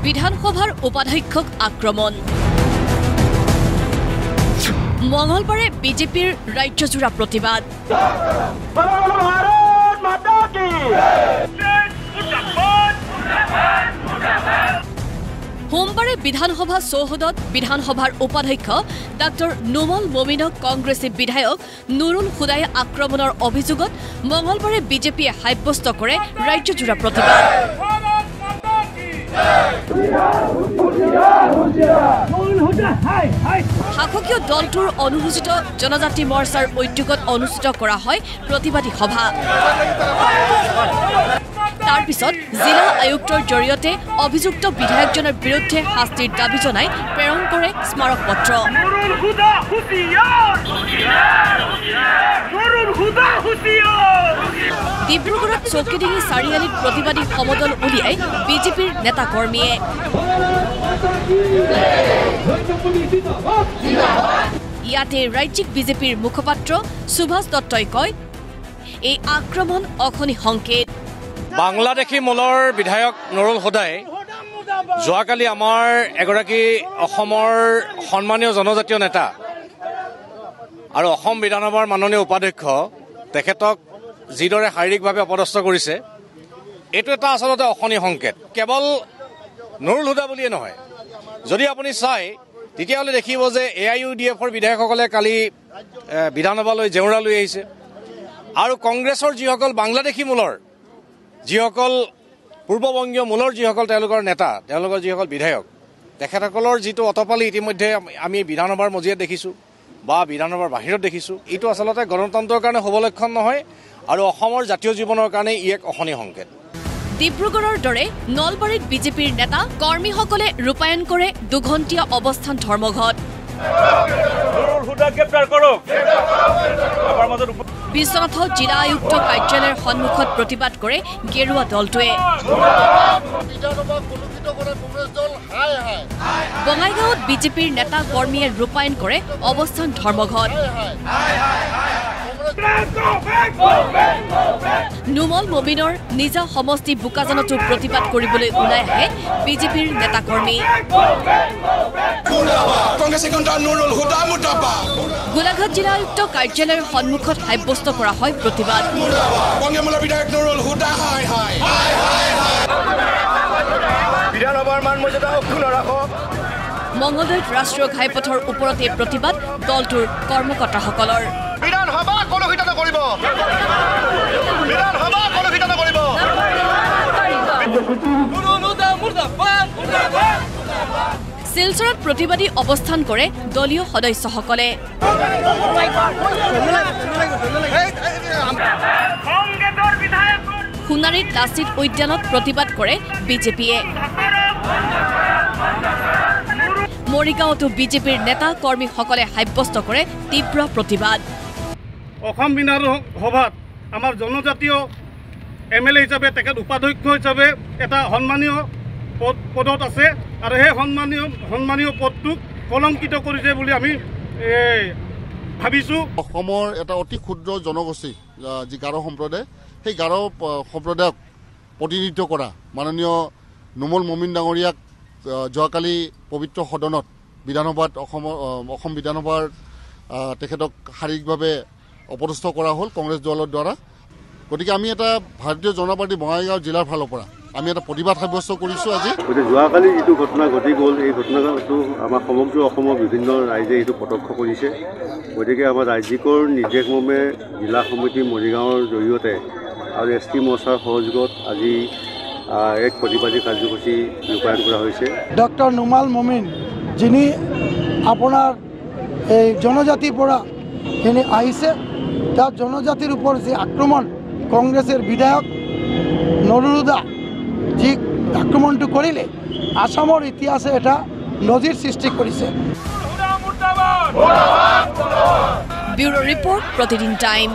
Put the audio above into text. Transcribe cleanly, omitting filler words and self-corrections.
বিধানসভাৰ উপাধ্যক্ষক আক্ৰমণ মঙলবাৰে বিজেপিৰ ৰাজ্যজোৰা প্ৰতিবাদ সোমবাৰে বিধানসভা চৌহদত বিধানসভাৰ উপাধ্যক্ষ ডাক্তৰ নুমল মমিনক কংগ্ৰেছী বিধায়ক নুৰুল হুদাই আক্ৰমণৰ অভিযোগত মঙলবাৰে বিজেপিয়ে সাব্যস্ত কৰে ৰাজ্যজোৰা প্ৰতিবাদ শাসকীয় দলটোৰ অনুসূচিত জনজাতি মৰ্চাৰ উদ্যোগত অনুষ্ঠিত কৰা হয় প্ৰতিবাদী সভা তাৰ পিছত জিলা আয়ুক্তৰ জৰিয়তে অভিযুক্ত বিধায়কজনৰ বিৰুদ্ধে শাস্তিৰ দাবী জনাই প্ৰেৰণ কৰে স্মাৰক পত্ৰ ডিব্ৰুগড়ত চৌকিডিঙি চাৰিআলিত প্ৰতিবাদী সমদল উলিয়াই বিজেপিৰ নেতা কৰ্মীয়ে ইয়াতে ৰাজ্যিক বিজেপিৰ মুখপাত্ৰ সুভাষ দত্তই কয় এই আক্ৰমণ অখনি সংকেত বাংলাদেশী মূলৰ বিধায়ক নুৰুল হুদাই যোৱাকালি আমাৰ এগৰাকী অসমৰ সন্মানীয় জনজাতীয় নেতা আৰু অসম বিধানসভাৰ মাননীয় উপাধ্যক্ষ তেখেতক যিদৰে শাৰীৰিকভাৱে অপদস্থ কৰিছে এইটো এটা আচলতে অখনি সংকেত কেৱল নুৰুল হুদা বুলিয়ে নহয় যদি আপুনি চাই তেতিয়াহ'লে দেখিব যে AIUDFৰ বিধায়কসকলে কালি বিধানসভালৈ জেউৰা লৈ আহিছে আৰু কংগ্ৰেছৰ যিসকল বাংলাদেশী মূলৰ যিসকল পূৰ্ববংগীয় মূলৰ যিসকল তেওঁলোকৰ নেতা তেওঁলোকৰ যিসকল বিধায়ক তেখেতসকলৰ যিটো অতপালি ইতিমধ্যে আমি বিধানসভাৰ মজিয়াত দেখিছোঁ বা বিধানসভাৰ বাহিৰত দেখিছোঁ এইটো আচলতে গণতন্ত্ৰৰ কাৰণে শুভলক্ষণ নহয় আৰু অসমৰ জাতীয় জীৱনৰ কাৰণে ই এক অখনি সংকেত ডিব্ৰুগড়ৰ দৰে নলবাৰীত বিজেপিৰ নেতা কৰ্মীসকলে ৰূপায়ণ কৰে দুঘণ্টীয়া অৱস্থান ধৰ্মঘট বিশ্বনাথ জিলা আয়ুক্ত কাৰ্যালয়ৰ সন্মুখত প্ৰতিবাদ কৰে গেৰুৱা দলটোৱে বঙাইগাঁৱত বিজেপিৰ নেতা কৰ্মীয়ে ৰূপায়ণ কৰে অৱস্থান ধৰ্মঘট নুমল মমিনৰ নিজা সমষ্টি বোকাজানতো প্ৰতিবাদ কৰিবলৈ ওলাই আহে বিজেপিৰ নেতা কৰ্মী গোলাঘাট জিলা আয়ুক্ত কাৰ্যালয়ৰ সন্মুখত সাব্যস্ত কৰা হয় প্ৰতিবাদ মঙলদৈত ৰাষ্ট্ৰীয় ঘাইপথৰ ওপৰতে প্ৰতিবাদ দলটোৰ কৰ্মকৰ্তাসকলৰ শিলচৰত প্ৰতিবাদী অৱস্থান কৰে দলীয় সদস্যসকলে সোণাৰীত লাচিত উদ্যানত প্ৰতিবাদ কৰে বিজেপিয়ে মৰিগাঁৱতো বিজেপিৰ নেতা কৰ্মীসকলে সাব্যস্ত কৰে তীব্ৰ প্ৰতিবাদ অসম বিধানসভাত আমাৰ জনজাতীয় MLA হিচাপে তেখেত উপাধ্যক্ষ হিচাপে এটা সন্মানীয় পদত আছে আৰু সেই সন্মানীয় পদটোক কলংকিত কৰিছে বুলি আমি ভাবিছোঁ অসমৰ এটা অতি ক্ষুদ্ৰ জনগোষ্ঠী যি গাৰো সম্প্ৰদায় সেই গাৰো সম্প্ৰদায়ক প্ৰতিনিধিত্ব কৰা মাননীয় নুমল মমিন ডাঙৰীয়াক যোৱাকালি পবিত্ৰ সদনত বিধানসভাত অসম বিধানসভাৰ তেখেতক শাৰীৰিকভাৱে অপদস্থ কৰা হ'ল কংগ্ৰেছ দলৰ দ্বাৰা গতিকে আমি এটা ভাৰতীয় জনতা পাৰ্টি বঙাইগাঁও জিলাৰ ফালৰ পৰা আমি এটা প্ৰতিবাদ সাব্যস্ত কৰিছোঁ আজি যোৱাকালি যিটো ঘটনা ঘটি গ'ল এই ঘটনাটো আমাৰ সমগ্ৰ অসমৰ বিভিন্ন ৰাইজে এইটো প্ৰত্যক্ষ কৰিছে গতিকে আমাৰ ৰাজ্যিকৰ নিৰ্দেশমৰ্মে জিলা সমিতি মৰিগাঁৱৰ জৰিয়তে আৰু ST মৰ্চাৰ সহযোগত আজি এক প্ৰতিবাদী কাৰ্যসূচী ৰূপায়ণ কৰা হৈছে ডক্টৰ নুমল মমিন যিনি আপোনাৰ এই জনজাতিৰ পৰা যিনি আহিছে তাত জনজাতিৰ ওপৰত যি আক্ৰমণ কংগ্ৰেছৰ বিধায়ক নুৰুল হুদা যি আক্ৰমণটো কৰিলে আসামৰ ইতিহাসে এটা নজিৰ সৃষ্টি কৰিছে ব্যুৰো ৰিপৰ্ট প্ৰতিদিন টাইম